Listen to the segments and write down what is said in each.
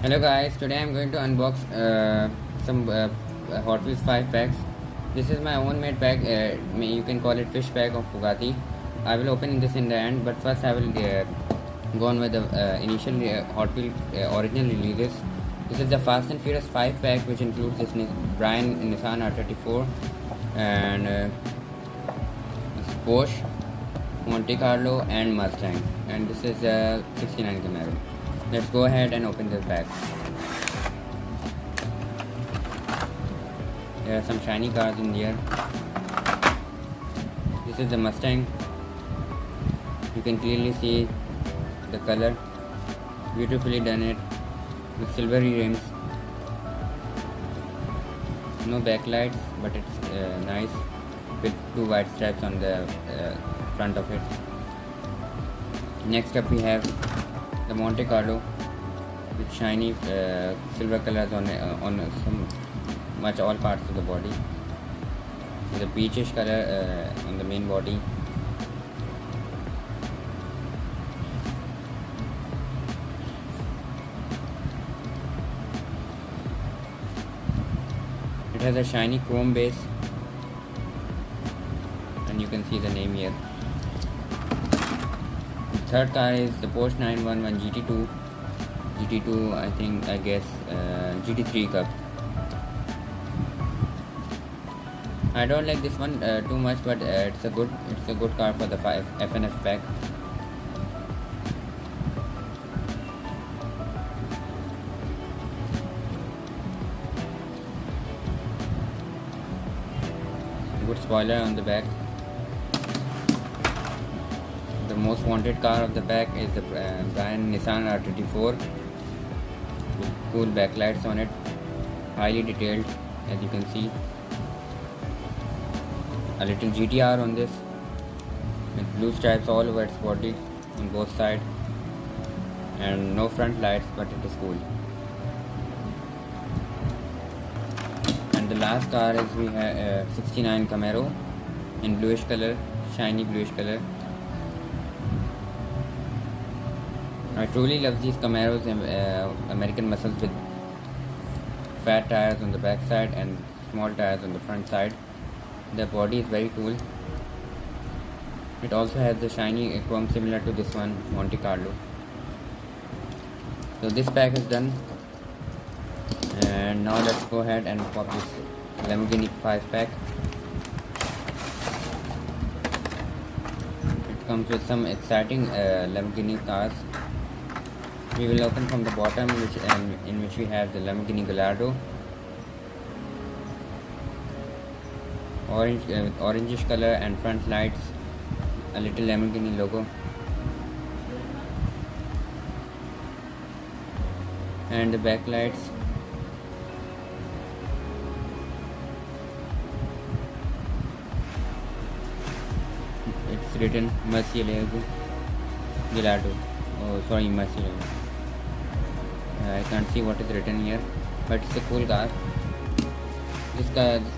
Hello guys, today I'm going to unbox some Hot Wheels 5 packs. This is my own made pack, you can call it fish pack of Bugatti. I will open this in the end, but first I will go on with the initial Hot Wheels original releases. This is the Fast and Furious 5 pack, which includes this Brian Nissan R34 and this Porsche, Monte Carlo and Mustang, and this is a 69 Camaro. Let's go ahead and open this bag. There are some shiny cars in here. This is the Mustang. You can clearly see the color. Beautifully done it with silvery rims. No backlights, but it's nice with two white stripes on the front of it. Next up we have the Monte Carlo with shiny silver colors on some much all parts of the body, with a peachish color on the main body. It has a shiny chrome base, and you can see the name here. Third car is the Porsche 911 GT2 I guess GT3 Cup. I don't like this one too much, but it's a good car for the FNF pack. Good spoiler on the back. The most wanted car of the pack is the Brian Nissan R34 with cool backlights on it, highly detailed as you can see. A little GTR on this with blue stripes all over its body on both sides, and no front lights, but it is cool. And the last car is we have 69 Camaro in bluish color, shiny bluish color. I truly love these Camaros, American muscles with fat tires on the back side and small tires on the front side. The body is very cool. It also has the shiny chrome similar to this one, Monte Carlo. So this pack is done, and now let's go ahead and pop this Lamborghini 5 pack. It comes with some exciting Lamborghini cars. We will open from the bottom, in which we have the Lamborghini Gallardo, orange with orangish color and front lights, a little Lamborghini logo, and the back lights. It's written Murcielago Gallardo. Oh, sorry, Murcielago. I can't see what is written here, but it's a cool car. This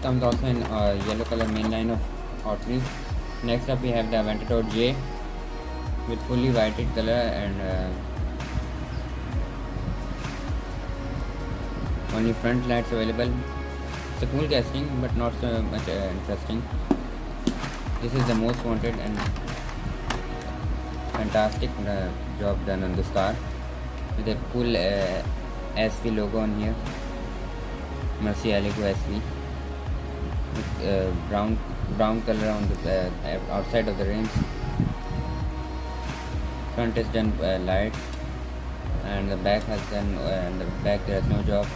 comes also in yellow color mainline of Hot Wheels. Next up we have the Aventador J with fully whited color and only front lights available. It's a cool casting, but not so much interesting. This is the most wanted and fantastic job done on this car with a cool SV logo on here, Murcielago SV, with brown color on the outside of the rims. Front is done lights, and the back has done and the back there is no job,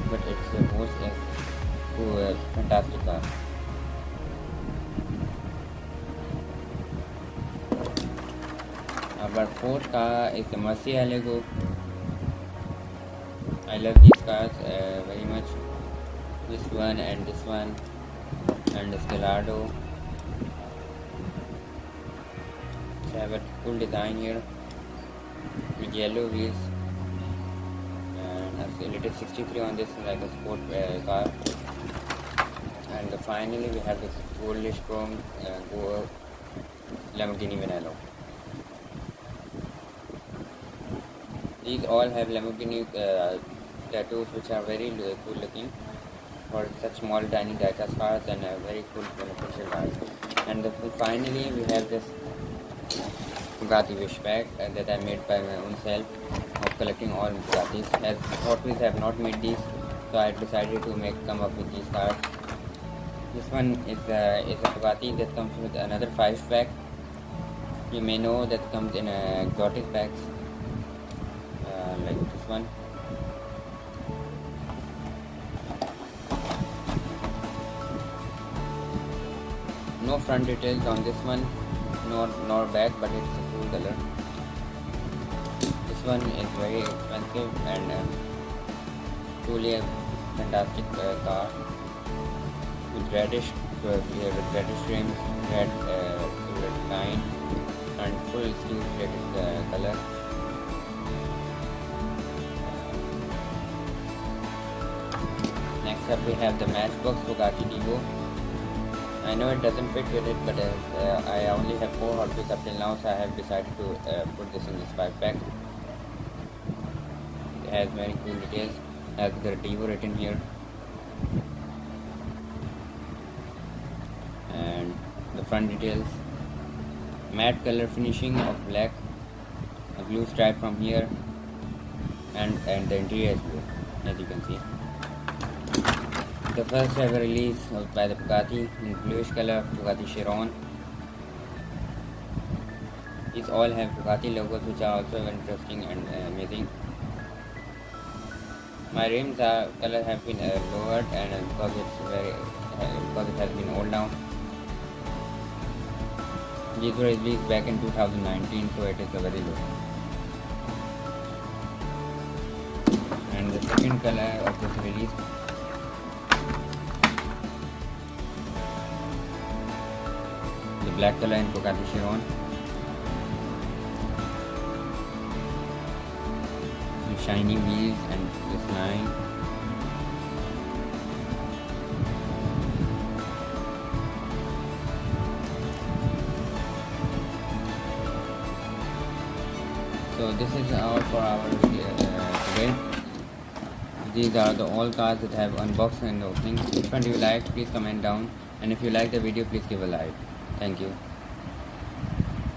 but it's the most fantastic car. Our fourth car is the Murcielago. I love these cars very much. This one and this one and this Gallardo. They have a cool design here with yellow wheels and a little 63 on this, like a sport car. And finally we have this goldish chrome Lamborghini Veneno. These all have Lamborghini tattoos which are very cool looking for such small tiny diecast cars and very cool beneficial cars. And finally we have this Bugatti wish bag that I made by my own self of collecting all Bugattis. As Hot Wheels have not made these, so I decided to come up with these cars. This one is a Bugatti that comes with another 5 pack. You may know that comes in exotic packs like this one. No front details on this one, nor back, but it's a cool color. This one is very expensive and truly a fantastic car with reddish rims, red line, and full steel plated color. Next up we have the Matchbox Bugatti Divo. I know it doesn't fit with it, but I only have 4 Hot Wheels up till now, so I have decided to put this in this 5 pack. It has very cool details, has the Divo written here, and the front details, matte color finishing of black, a blue stripe from here, and the interior is blue, as you can see. The first ever release by the Bugatti in bluish color, Bugatti Chiron. These all have Bugatti logos, which are also very interesting and amazing. My rims color have been lowered, and because it has been old now. These were released back in 2019, so it is a very low. And the second color of this release, the black color in Bugatti Chiron. The shiny wheels and this line. So this is all for our video today. These are the all cars that have unboxed and opening. Which one do you like? Please comment down. And if you like the video, please give a like. Thank you.